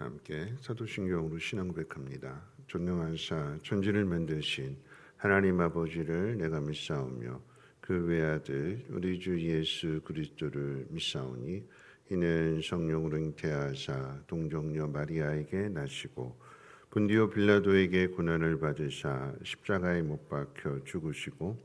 함께 사도신경으로 신앙 고백합니다. 전능하사 천지를 만드신 하나님 아버지를 내가 믿사오며 그 외아들 우리 주 예수 그리스도를 믿사오니 이는 성령으로 잉태하사 동정녀 마리아에게 나시고 본디오 빌라도에게 고난을 받으사 십자가에 못 박혀 죽으시고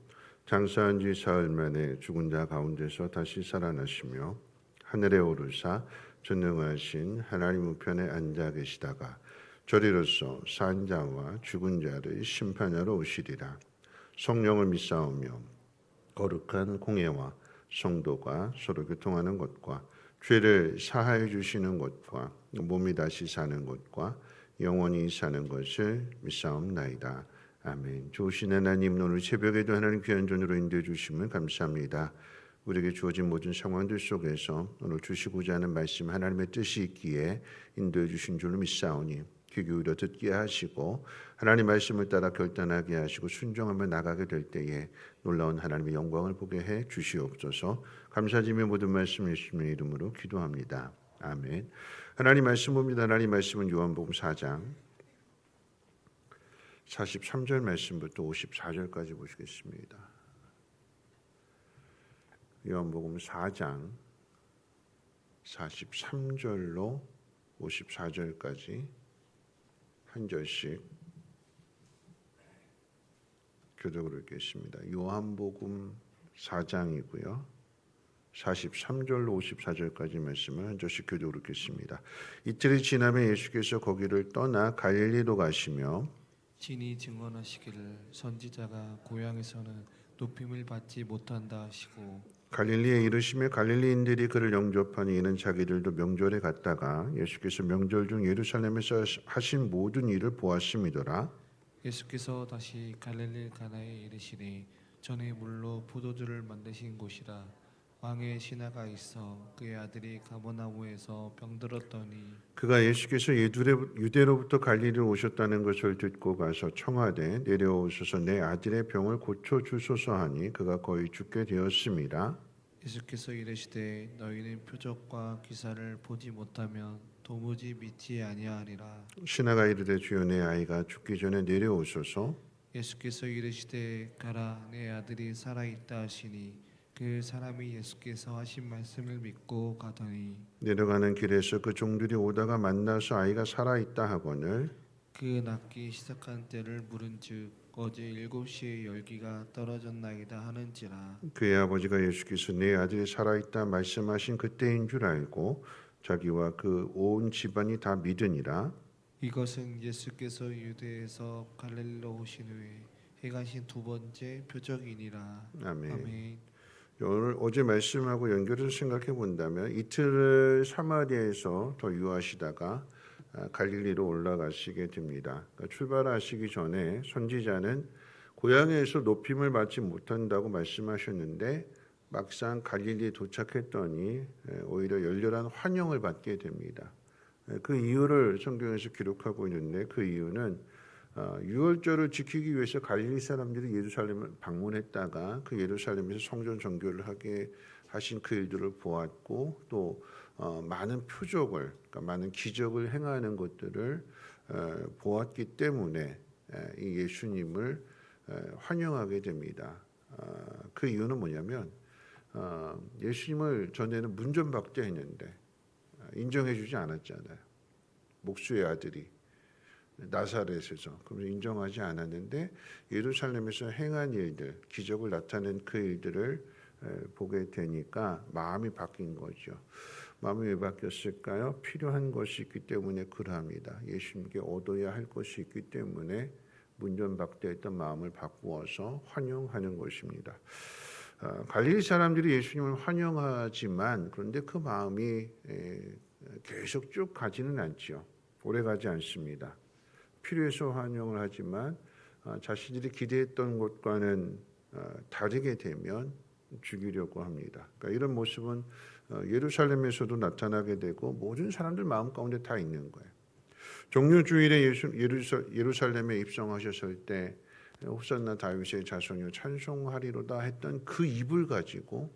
장사한 지 사흘 만에 죽은 자 가운데서 다시 살아나시며 하늘에 오르사 전능하신 하나님 우편에 앉아 계시다가 저리로서 산 자와 죽은 자를 심판하러 오시리라. 성령을 믿사오며 거룩한 공예와 성도가 서로 교통하는 것과 죄를 사하여 주시는 것과 몸이 다시 사는 것과 영원히 사는 것을 믿사옵나이다. 아멘. 좋으신 하나님, 오늘 새벽에도 하나님 귀한 전으로 인도해 주심을 감사합니다. 우리에게 주어진 모든 상황들 속에서 오늘 주시고자 하는 말씀 하나님의 뜻이 있기에 인도해 주신 줄로 믿사오니 귀 기울여 듣게 하시고 하나님 말씀을 따라 결단하게 하시고 순종하며 나가게 될 때에 놀라운 하나님의 영광을 보게 해 주시옵소서. 감사드리며 모든 말씀 예수님의 이름으로 기도합니다. 아멘. 하나님 말씀 봅니다. 하나님 말씀은 요한복음 4장 43절 말씀부터 54절까지 보시겠습니다. 요한복음 4장 43절로 54절까지 한 절씩 교독으로 읽겠습니다. 요한복음 4장이고요. 43절로 54절까지 말씀을 한 절씩 교독으로 읽겠습니다. 이틀이 지나면 예수께서 거기를 떠나 갈릴리로 가시며 친히 증언하시기를 선지자가 고향에서는 높임을 받지 못한다 하시고 갈릴리에 이르시며 갈릴리인들이 그를 영접하니 이는 자기들도 명절에 갔다가 예수께서 명절 중 예루살렘에서 하신 모든 일을 보았음이더라. 예수께서 다시 갈릴리 가나에 이르시니 전에 물로 포도주를 만드신 곳이라. 왕의 신하가 있어 그의 아들이 가버나움에서 병들었더니 그가 예수께서 유대로부터 갈릴리로 오셨다는 것을 듣고 가서 청하되 내려오소서 내 아들의 병을 고쳐주소서 하니 그가 거의 죽게 되었음이라. 예수께서 이르시되 너희는 표적과 기사를 보지 못하면 도무지 믿지 아니하리라. 신하가 이르되 주여 내 아이가 죽기 전에 내려오소서. 예수께서 이르시되 가라 내 아들이 살아있다 하시니 그 사람이 예수께서 하신 말씀을 믿고 가더니 내려가는 길에서 그 종들이 오다가 만나서 아이가 살아있다 하거늘 그 낫기 시작한 때를 물은즉 어제 7시에 열기가 떨어졌나이다 하는지라. 그의 아버지가 예수께서 내 아들이 살아있다 말씀하신 그때인 줄 알고 자기와 그 온 집안이 다 믿으니라. 이것은 예수께서 유대에서 갈릴리로 오신 후에 행하신 두 번째 표적이니라. 아멘. 아멘. 오늘 어제 말씀하고 연결해서 생각해 본다면 이틀을 사마리아에서 더 유하시다가 갈릴리로 올라가시게 됩니다. 그러니까 출발하시기 전에 선지자는 고향에서 높임을 받지 못한다고 말씀하셨는데 막상 갈릴리에 도착했더니 오히려 열렬한 환영을 받게 됩니다. 그 이유를 성경에서 기록하고 있는데 그 이유는 유월절을 지키기 위해서 갈릴리 사람들이 예루살렘을 방문했다가 그 예루살렘에서 성전 정교를 하게 하신 그 일들을 보았고 또 많은 표적을 그러니까 많은 기적을 행하는 것들을 보았기 때문에 이 예수님을 환영하게 됩니다. 그 이유는 뭐냐면 예수님을 전에는 문전박대했는데 인정해주지 않았잖아요. 목수의 아들이 나사렛에서 그러면서 인정하지 않았는데 예루살렘에서 행한 일들, 기적을 나타낸 그 일들을 보게 되니까 마음이 바뀐 거죠. 마음이 왜 바뀌었을까요? 필요한 것이 있기 때문에 그러합니다. 예수님께 얻어야 할 것이 있기 때문에 문전박대했던 마음을 바꾸어서 환영하는 것입니다. 갈릴리 사람들이 예수님을 환영하지만 그런데 그 마음이 계속 쭉 가지는 않죠. 오래 가지 않습니다. 필요해서 환영을 하지만 자신들이 기대했던 것과는 다르게 되면 죽이려고 합니다. 그러니까 이런 모습은 예루살렘에서도 나타나게 되고 모든 사람들 마음 가운데 다 있는 거예요. 종료주일에 예루살렘에 입성하셨을 때 호산나 다윗의 자손이여 찬송하리로다 했던 그 입을 가지고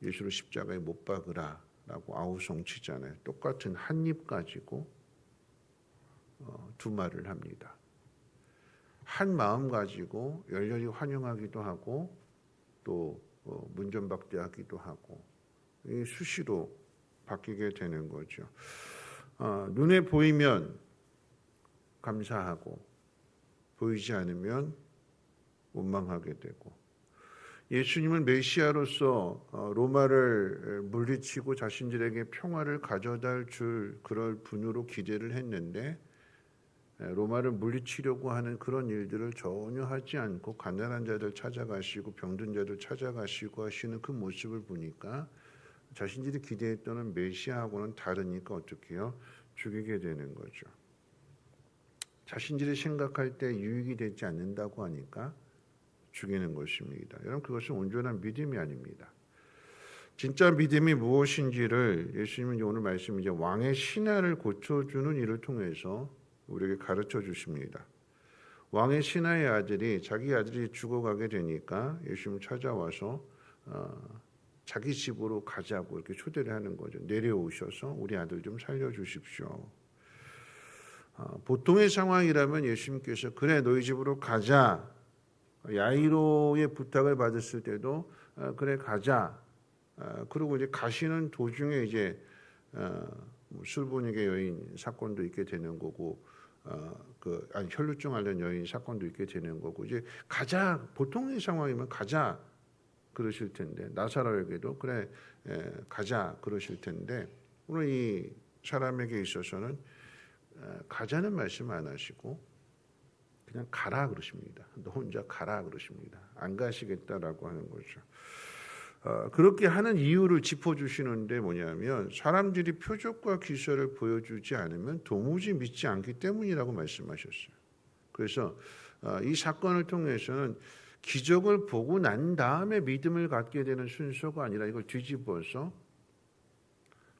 예수를 십자가에 못 박으라 아우성치잖아요. 똑같은 한 입 가지고 두 말을 합니다. 한 마음 가지고 열렬히 환영하기도 하고 또 문전박대하기도 하고 이 수시로 바뀌게 되는 거죠. 눈에 보이면 감사하고 보이지 않으면 원망하게 되고 예수님은 메시아로서 로마를 물리치고 자신들에게 평화를 가져다 줄 그럴 분으로 기대를 했는데 로마를 물리치려고 하는 그런 일들을 전혀 하지 않고 가난한 자들 찾아가시고 병든 자들 찾아가시고 하시는 그 모습을 보니까 자신들이 기대했던 메시아하고는 다르니까 어떻게 해요? 죽이게 되는 거죠. 자신들이 생각할 때 유익이 되지 않는다고 하니까 죽이는 것입니다. 여러분 그것은 온전한 믿음이 아닙니다. 진짜 믿음이 무엇인지를 예수님은 오늘 말씀 이제 왕의 신하를 고쳐주는 일을 통해서 우리에게 가르쳐 주십니다. 왕의 신하의 아들이 자기 아들이 죽어가게 되니까 예수님 찾아와서 자기 집으로 가자고 이렇게 초대를 하는 거죠. 내려오셔서 우리 아들 좀 살려주십시오. 보통의 상황이라면 예수님께서 그래 너희 집으로 가자. 야이로의 부탁을 받았을 때도 그래 가자. 그리고 이제 가시는 도중에 이제 술분위기 여인 사건도 있게 되는 거고, 혈루증 앓는 여인 사건도 있게 되는 거고 이제 가자. 보통의 상황이면 가자 그러실 텐데 나사로에게도 그래 가자 그러실 텐데 오늘 이 사람에게 있어서는 가자는 말씀 안 하시고 그냥 가라 그러십니다. 너 혼자 가라 그러십니다. 안 가시겠다라고 하는 거죠. 그렇게 하는 이유를 짚어주시는데 뭐냐면 사람들이 표적과 기사를 보여주지 않으면 도무지 믿지 않기 때문이라고 말씀하셨어요. 그래서 이 사건을 통해서는 기적을 보고 난 다음에 믿음을 갖게 되는 순서가 아니라 이걸 뒤집어서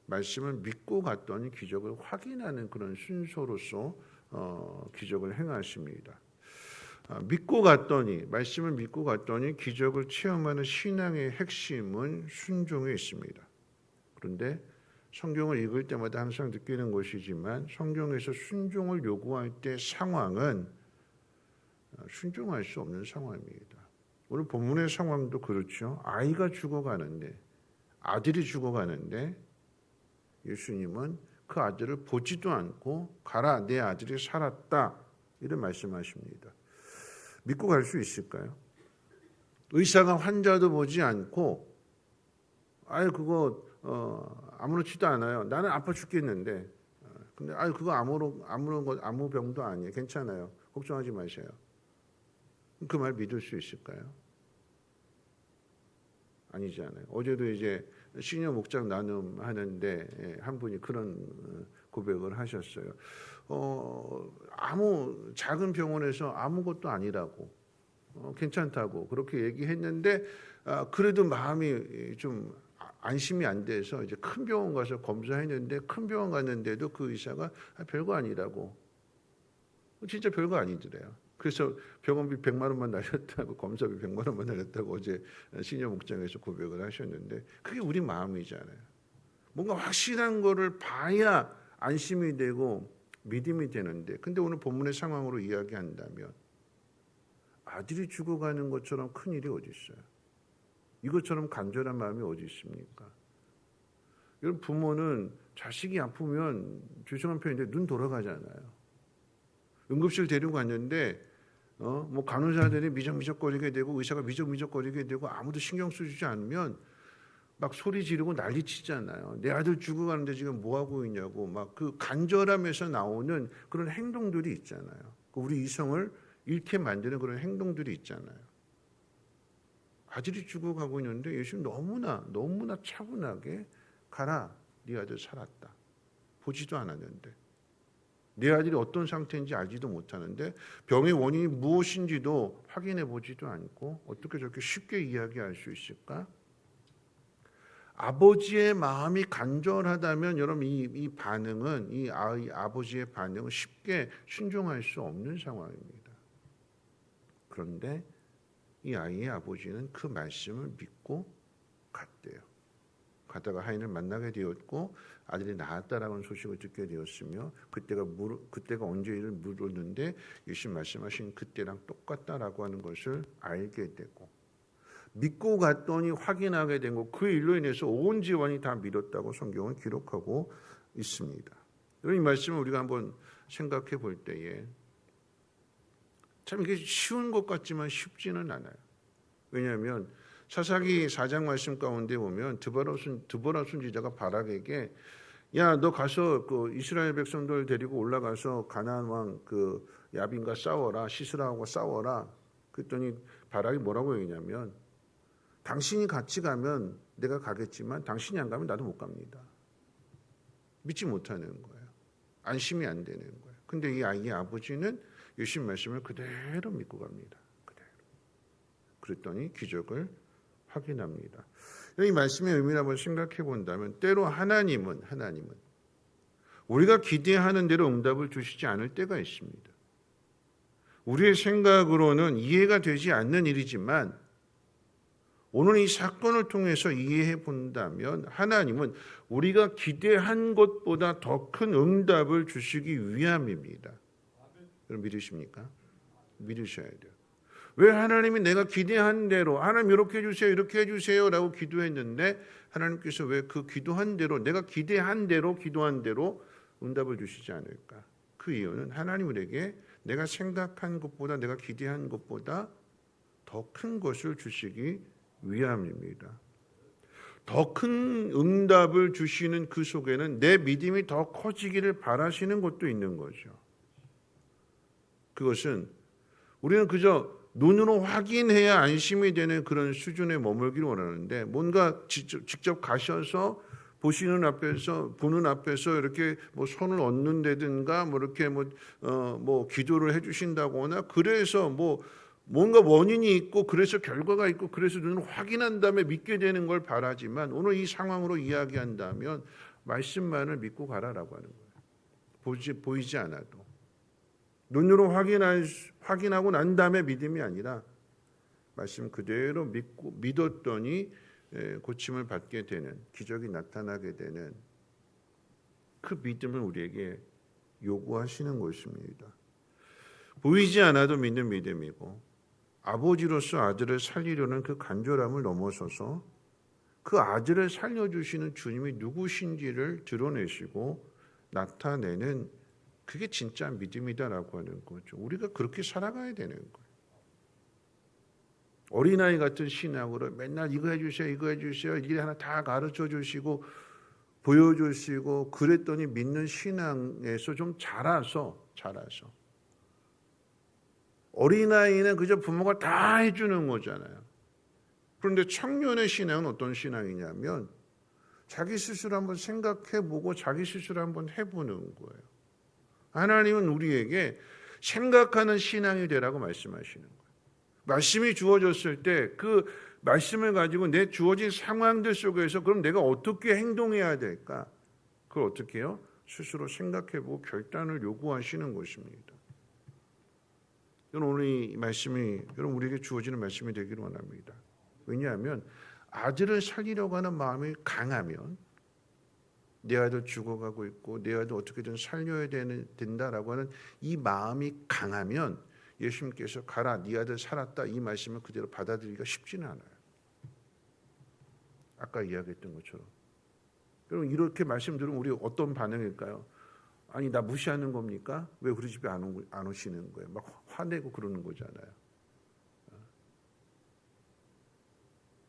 말씀을 믿고 갔더니 기적을 확인하는 그런 순서로서 기적을 행하십니다. 믿고 갔더니 말씀을 믿고 갔더니 기적을 체험하는 신앙의 핵심은 순종에 있습니다. 그런데 성경을 읽을 때마다 항상 느끼는 것이지만 성경에서 순종을 요구할 때 상황은 순종할 수 없는 상황입니다. 오늘 본문의 상황도 그렇죠. 아이가 죽어가는데 아들이 죽어가는데 예수님은 그 아들을 보지도 않고 가라 내 아들이 살았다 이런 말씀하십니다. 믿고 갈 수 있을까요? 의사가 환자도 보지 않고 그거 아무렇지도 않아요. 나는 아파 죽겠는데 근데 그거 아무 병도 아니에요. 괜찮아요. 걱정하지 마세요. 그 말 믿을 수 있을까요? 아니잖아요. 어제도 이제 시니어 목장 나눔 하는데 한 분이 그런 고백을 하셨어요. 아무 작은 병원에서 아무것도 아니라고 괜찮다고 그렇게 얘기했는데 그래도 마음이 좀 안심이 안 돼서 이제 큰 병원 가서 검사했는데 큰 병원 갔는데도 그 의사가 별거 아니라고 진짜 별거 아니더래요. 그래서 병원비 100만 원만 날렸다고 검사비 100만 원만 날렸다고 어제 시니어 목장에서 고백을 하셨는데 그게 우리 마음이잖아요. 뭔가 확실한 거를 봐야 안심이 되고 믿음이 되는데 근데 오늘 본문의 상황으로 이야기한다면 아들이 죽어가는 것처럼 큰 일이 어디 있어요? 이것처럼 간절한 마음이 어디 있습니까? 여러분 부모는 자식이 아프면 죄송한 표현인데 눈 돌아가잖아요. 응급실 데리고 갔는데 뭐 간호사들이 미적미적거리게 되고 의사가 미적미적거리게 되고 아무도 신경 써주지 않으면 막 소리 지르고 난리 치잖아요. 내 아들 죽어가는데 지금 뭐 하고 있냐고 막 그 간절함에서 나오는 그런 행동들이 있잖아요. 우리 이성을 잃게 만드는 그런 행동들이 있잖아요. 아들이 죽어가고 있는데 예수님 너무나 차분하게 가라 네 아들 살았다. 보지도 않았는데 내 아들이 어떤 상태인지 알지도 못하는데 병의 원인이 무엇인지도 확인해 보지도 않고 어떻게 저렇게 쉽게 이야기할 수 있을까? 아버지의 마음이 간절하다면 여러분 이 반응은 이 아버지의 반응은 쉽게 순종할 수 없는 상황입니다. 그런데 이 아이의 아버지는 그 말씀을 믿고 갔대요. 가다가 하인을 만나게 되었고 아들이 낳았다라는 소식을 듣게 되었으며 그때가 언제를 물었는데 예수님 말씀하신 그때랑 똑같다라고 하는 것을 알게 되고 믿고 갔더니 확인하게 된 것, 그 일로 인해서 온 집안이 다 믿었다고 성경은 기록하고 있습니다. 이 말씀을 우리가 한번 생각해 볼 때에 참 이게 쉬운 것 같지만 쉽지는 않아요. 왜냐하면 사사기 4장 말씀 가운데 보면 드보라 선지자가 바락에게 야, 너 가서 그 이스라엘 백성들 데리고 올라가서 가나안 왕 그 야빈과 싸워라, 시스라하고 싸워라. 그랬더니 바락이 뭐라고 얘기냐면 당신이 같이 가면 내가 가겠지만 당신이 안 가면 나도 못 갑니다. 믿지 못하는 거예요. 안심이 안 되는 거예요. 근데 이 아이의 아버지는 예수님 말씀을 그대로 믿고 갑니다. 그대로. 그랬더니 기적을 확인합니다. 이 말씀의 의미를 한번 생각해 본다면 때로 하나님은 우리가 기대하는 대로 응답을 주시지 않을 때가 있습니다. 우리의 생각으로는 이해가 되지 않는 일이지만 오늘 이 사건을 통해서 이해해 본다면 하나님은 우리가 기대한 것보다 더 큰 응답을 주시기 위함입니다. 여러분 믿으십니까? 믿으셔야 돼요. 왜 하나님이 내가 기대한 대로 하나님 이렇게 해주세요 이렇게 해주세요 라고 기도했는데 하나님께서 왜 그 기도한 대로 내가 기대한 대로 기도한 대로 응답을 주시지 않을까? 그 이유는 하나님 우리에게 내가 생각한 것보다 내가 기대한 것보다 더 큰 것을 주시기 위함입니다. 더 큰 응답을 주시는 그 속에는 내 믿음이 더 커지기를 바라시는 것도 있는 거죠. 그것은 우리는 그저 눈으로 확인해야 안심이 되는 그런 수준에 머물기를 원하는데 뭔가 직접 가셔서 보는 앞에서 이렇게 뭐 손을 얹는다든가 뭐 이렇게 뭐 기도를 해주신다거나 그래서 뭔가 원인이 있고 그래서 결과가 있고 그래서 눈을 확인한 다음에 믿게 되는 걸 바라지만 오늘 이 상황으로 이야기한다면 말씀만을 믿고 가라라고 하는 거예요. 보이지 않아도 눈으로 확인하고 난 다음에 믿음이 아니라 말씀 그대로 믿었더니 고침을 받게 되는 기적이 나타나게 되는 그 믿음을 우리에게 요구하시는 것입니다. 보이지 않아도 믿는 믿음이고 아버지로서 아들을 살리려는 그 간절함을 넘어서서 그 아들을 살려주시는 주님이 누구신지를 드러내시고 나타내는 그게 진짜 믿음이다라고 하는 거죠. 우리가 그렇게 살아가야 되는 거예요. 어린아이 같은 신앙으로 맨날 이거 해주세요 이거 해주세요 일 하나 다 가르쳐 주시고 보여주시고 그랬더니 믿는 신앙에서 좀 자라서 어린아이는 그저 부모가 다 해주는 거잖아요. 그런데 청년의 신앙은 어떤 신앙이냐면 자기 스스로 한번 생각해보고 자기 스스로 한번 해보는 거예요. 하나님은 우리에게 생각하는 신앙이 되라고 말씀하시는 거예요. 말씀이 주어졌을 때 그 말씀을 가지고 내 주어진 상황들 속에서 그럼 내가 어떻게 행동해야 될까? 그걸 어떻게 해요? 스스로 생각해보고 결단을 요구하시는 것입니다. 오늘 이 말씀이 여러분 우리에게 주어지는 말씀이 되기를 원합니다. 왜냐하면 아들을 살리려고 하는 마음이 강하면 내 아들 죽어가고 있고 내 아들 어떻게든 살려야 된다라고 하는 이 마음이 강하면 예수님께서 가라 네 아들 살았다 이 말씀을 그대로 받아들이기가 쉽지는 않아요. 아까 이야기했던 것처럼 여러분 이렇게 말씀 들으면 우리 어떤 반응일까요? 아니 나 무시하는 겁니까? 왜 우리 집에 안 오시는 거예요? 막 화내고 그러는 거잖아요.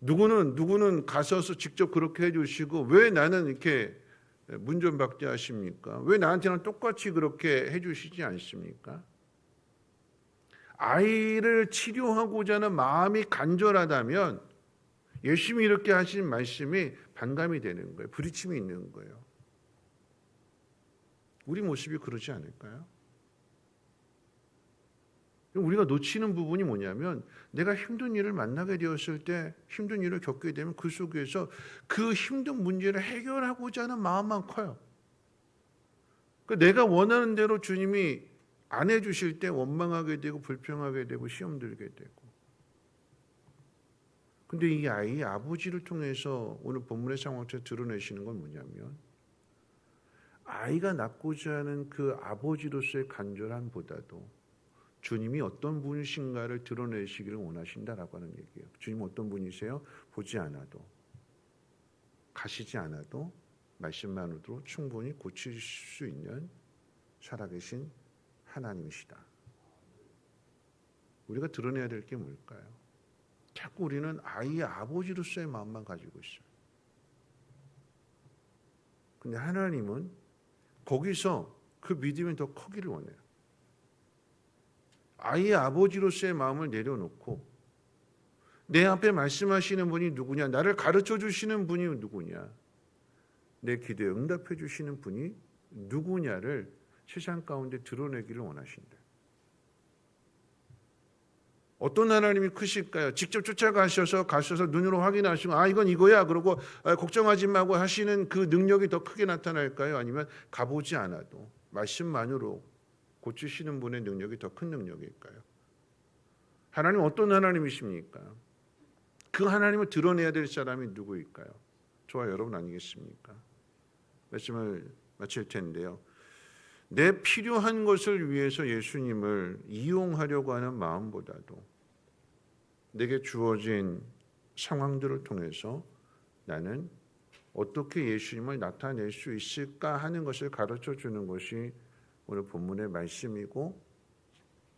누구는 가셔서 직접 그렇게 해주시고 왜 나는 이렇게 문전박대하십니까? 왜 나한테는 똑같이 그렇게 해주시지 않습니까? 아이를 치료하고자 하는 마음이 간절하다면 열심히 이렇게 하신 말씀이 반감이 되는 거예요. 부딪힘이 있는 거예요. 우리 모습이 그러지 않을까요? 우리가 놓치는 부분이 뭐냐면 내가 힘든 일을 만나게 되었을 때 힘든 일을 겪게 되면 그 속에서 그 힘든 문제를 해결하고자 하는 마음만 커요. 내가 원하는 대로 주님이 안 해주실 때 원망하게 되고 불평하게 되고 시험 들게 되고 근데 이 아이의 아버지를 통해서 오늘 본문의 상황처럼 드러내시는 건 뭐냐면 아이가 낳고자 하는 그 아버지로서의 간절함보다도 주님이 어떤 분이신가를 드러내시기를 원하신다라고 하는 얘기예요. 주님 어떤 분이세요? 보지 않아도, 가시지 않아도 말씀만으로도 충분히 고칠 수 있는 살아계신 하나님이시다. 우리가 드러내야 될 게 뭘까요? 자꾸 우리는 아이의 아버지로서의 마음만 가지고 있어요. 근데 하나님은 거기서 그 믿음이 더 크기를 원해요. 아이의 아버지로서의 마음을 내려놓고 내 앞에 말씀하시는 분이 누구냐, 나를 가르쳐 주시는 분이 누구냐, 내 기도에 응답해 주시는 분이 누구냐를 세상 가운데 드러내기를 원하신다. 어떤 하나님이 크실까요? 직접 쫓아가셔서 가셔서 눈으로 확인하시고 이건 이거야 그러고 걱정하지 말고 하시는 그 능력이 더 크게 나타날까요? 아니면 가보지 않아도 말씀만으로 고치시는 분의 능력이 더 큰 능력일까요? 하나님 어떤 하나님이십니까? 그 하나님을 드러내야 될 사람이 누구일까요? 저와 여러분 아니겠습니까? 말씀을 마칠 텐데요. 내 필요한 것을 위해서 예수님을 이용하려고 하는 마음보다도 내게 주어진 상황들을 통해서 나는 어떻게 예수님을 나타낼 수 있을까 하는 것을 가르쳐 주는 것이 오늘 본문의 말씀이고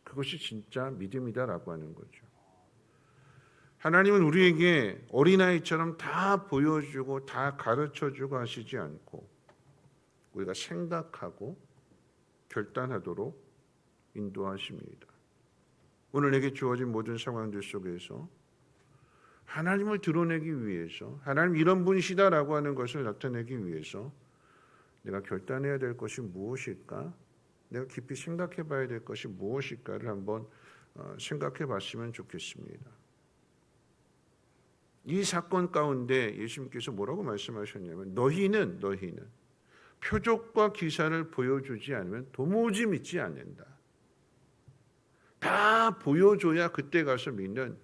그것이 진짜 믿음이다라고 하는 거죠. 하나님은 우리에게 어린아이처럼 다 보여주고 다 가르쳐주고 하시지 않고 우리가 생각하고 결단하도록 인도하십니다. 오늘 내게 주어진 모든 상황들 속에서 하나님을 드러내기 위해서 하나님 이런 분이시다라고 하는 것을 나타내기 위해서 내가 결단해야 될 것이 무엇일까? 내가 깊이 생각해 봐야 될 것이 무엇일까를 한번 생각해 봤으면 좋겠습니다. 이 사건 가운데 예수님께서 뭐라고 말씀하셨냐면 너희는 표적과 기사를 보여주지 않으면 도무지 믿지 않는다. 다 보여줘야 그때 가서 믿는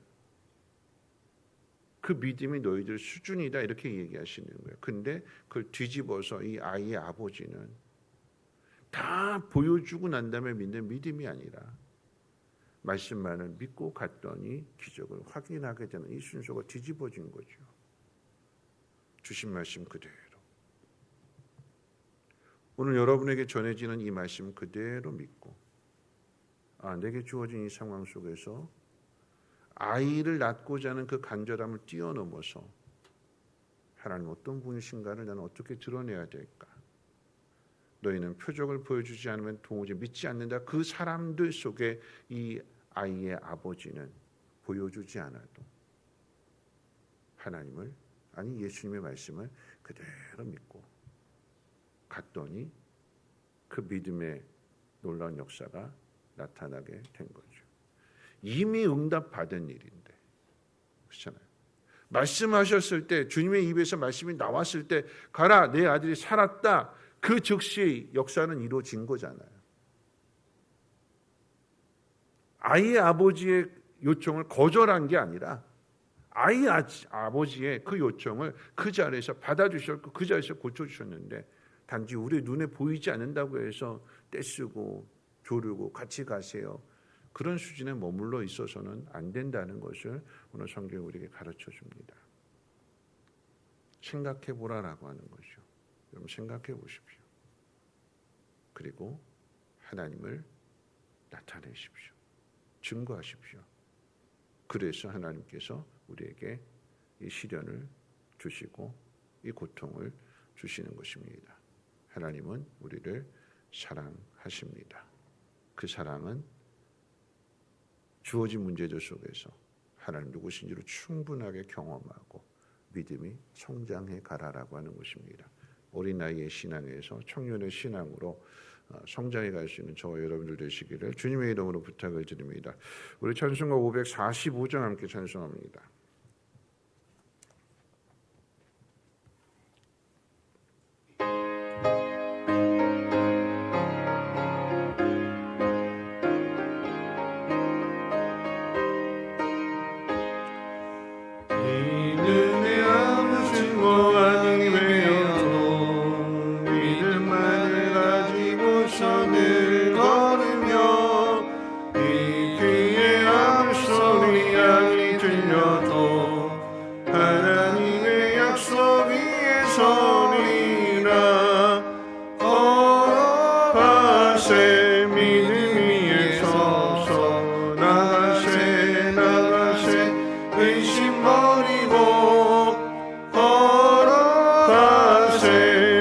그 믿음이 너희들 수준이다 이렇게 얘기하시는 거예요. 근데 그걸 뒤집어서 이 아이의 아버지는 다 보여주고 난 다음에 믿는 믿음이 아니라 말씀만을 믿고 갔더니 기적을 확인하게 되는 이 순서가 뒤집어진 거죠. 주신 말씀 그대로. 오늘 여러분에게 전해지는 이 말씀 그대로 믿고 내게 주어진 이 상황 속에서 아이를 낳고자 하는 그 간절함을 뛰어넘어서 하나님 어떤 분이신가를 나는 어떻게 드러내야 될까? 너희는 표적을 보여주지 않으면 도무지 믿지 않는다. 그 사람들 속에 이 아이의 아버지는 보여주지 않아도 하나님을 예수님의 말씀을 그대로 믿고 갔더니 그 믿음의 놀라운 역사가 나타나게 된 거죠. 이미 응답받은 일인데 그렇잖아요. 말씀하셨을 때 주님의 입에서 말씀이 나왔을 때 가라 내 아들이 살았다. 그 즉시 역사는 이루어진 거잖아요. 아이의 아버지의 요청을 거절한 게 아니라 아이의 아버지의 그 요청을 그 자리에서 받아주셨고 그 자리에서 고쳐주셨는데 단지 우리 눈에 보이지 않는다고 해서 떼쓰고 조르고 같이 가세요. 그런 수준에 머물러 있어서는 안 된다는 것을 오늘 성경이 우리에게 가르쳐 줍니다. 생각해 보라라고 하는 거죠. 여러분 생각해 보십시오. 그리고 하나님을 나타내십시오. 증거하십시오. 그래서 하나님께서 우리에게 이 시련을 주시고 이 고통을 주시는 것입니다. 하나님은 우리를 사랑하십니다. 그 사랑은 주어진 문제들 속에서 하나님 누구신지를 충분하게 경험하고 믿음이 성장해 가라라고 하는 것입니다. 어린아이의 신앙에서 청년의 신앙으로 성장해 갈 수 있는 저와 여러분들 되시기를 주님의 이름으로 부탁을 드립니다. 우리 찬송가 545장 함께 찬송합니다. 버리고 걸어가세.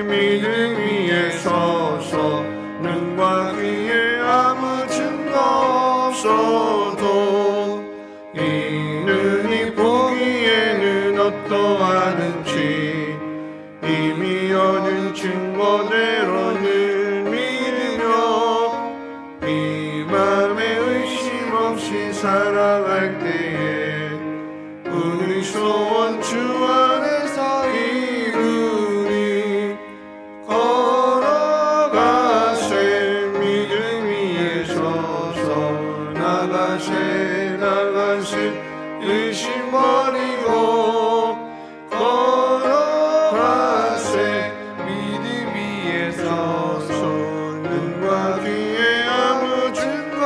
믿음 위에 서서 눈과 귀에 아무 증거 없어도 이 눈이 보기에는 어떠하든지 이미 얻은 증거대로는 믿으며 이 맘에 의심 없이 살아갈 때에 오늘 소원 주 안에서 이루니 걸어가세. 믿음 위에 서서 나가세 의심 버리고 걸어가세. 믿음 위에 서서 눈과 귀에 아무 증거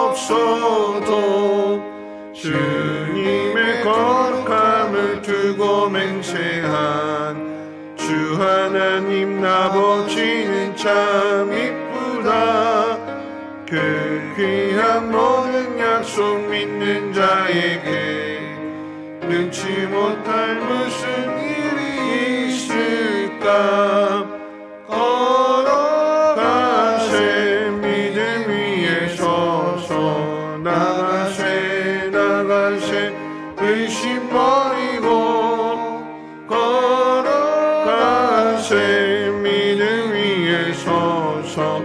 없어도 주님의 거룩함을 두고 맹세한 주 하나님 아버지는 참 이쁘다. 그 귀한 모든 약속 믿는 자에게 눈치 못할 무슨 일이 있을까. 걸어가세. 믿음 위에 서서 나가세 의심 버리고 걸어가세. 믿음 위에 서서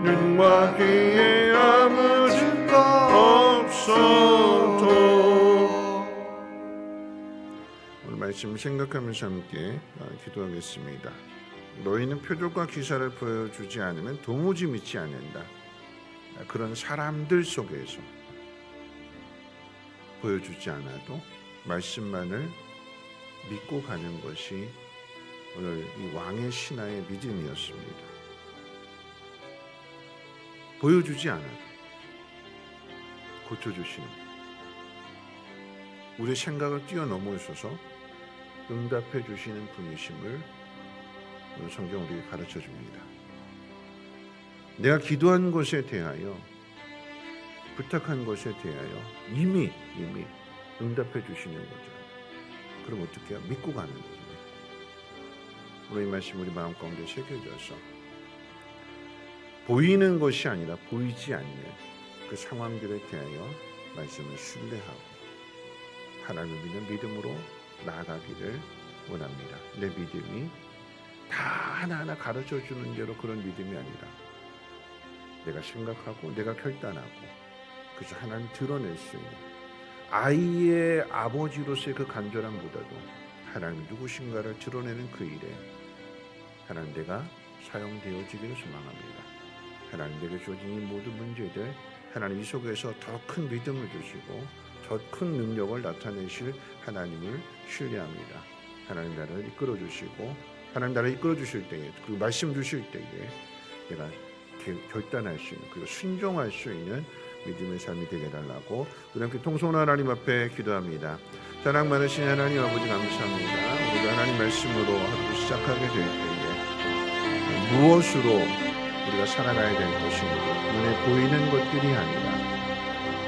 눈과 귀에 아무 증거 없어도. 오늘 말씀 생각하면서 함께 기도하겠습니다. 너희는 표적과 기사를 보여주지 않으면 도무지 믿지 않는다. 그런 사람들 속에서 보여주지 않아도 말씀만을 믿고 가는 것이 오늘 이 왕의 신하의 믿음이었습니다. 보여주지 않아도 고쳐주시는, 우리의 생각을 뛰어넘어서서 응답해 주시는 분이심을 오늘 성경 우리에게 가르쳐 줍니다. 내가 기도한 것에 대하여, 부탁한 것에 대하여 이미 응답해 주시는 거죠. 그럼 어떻게 해요? 믿고 가는 거죠. 오늘 이 말씀 우리 마음 가운데 새겨져서 보이는 것이 아니라 보이지 않는 그 상황들에 대하여 말씀을 신뢰하고 하나님을 믿는 믿음으로 나아가기를 원합니다. 내 믿음이 다 하나하나 가르쳐주는 대로 그런 믿음이 아니라 내가 생각하고 내가 결단하고 그래서 하나님 드러낼 수 있는 아이의 아버지로서의 그 간절함보다도 하나님 누구신가를 드러내는 그 일에 하나님 내가 사용되어지기를 소망합니다. 하나님 내게 주어진 이 모든 문제들 하나님 이 속에서 더 큰 믿음을 주시고 더 큰 능력을 나타내실 하나님을 신뢰합니다. 하나님 나라를 이끌어 주시고 하나님 나라를 이끌어 주실 때에 그리고 말씀 주실 때에 내가 결단할 수 있는 그리고 순종할 수 있는 믿음의 삶이 되게 해달라고 우리 함께 통성으로 하나님 앞에 기도합니다. 사랑 많으신 하나님 아버지 감사합니다. 우리가 하나님 말씀으로 하루 시작하게 될 때에 무엇으로 우리가 살아가야 될 것인지 눈에 보이는 것들이 아니라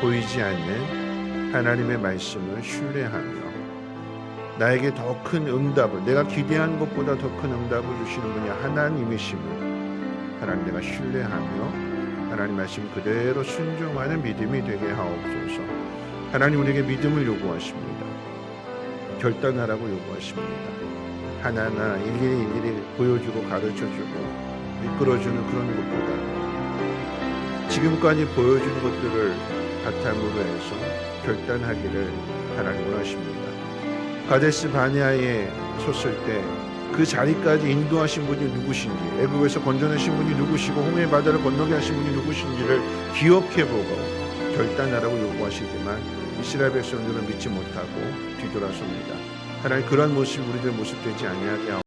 보이지 않는 하나님의 말씀을 신뢰하며 나에게 더 큰 응답을 내가 기대한 것보다 더 큰 응답을 주시는 분이 하나님이심을 하나님 내가 신뢰하며 하나님 말씀 그대로 순종하는 믿음이 되게 하옵소서. 하나님 우리에게 믿음을 요구하십니다. 결단하라고 요구하십니다. 하나하나 일일이 보여주고 가르쳐주고 이끌어주는 그런 것보다 지금까지 보여준 것들을 바탕으로 해서 결단하기를 하나님 원하십니다. 가데스 바네아에 섰을 때 그 자리까지 인도하신 분이 누구신지 애굽에서 건져내신 분이 누구시고 홍해 바다를 건너게 하신 분이 누구신지를 기억해보고 결단하라고 요구하시지만 이스라엘 백성들은 믿지 못하고 뒤돌아섭니다. 하나님 그러한 모습이 우리들 모습 되지 아니하게 하옵소서.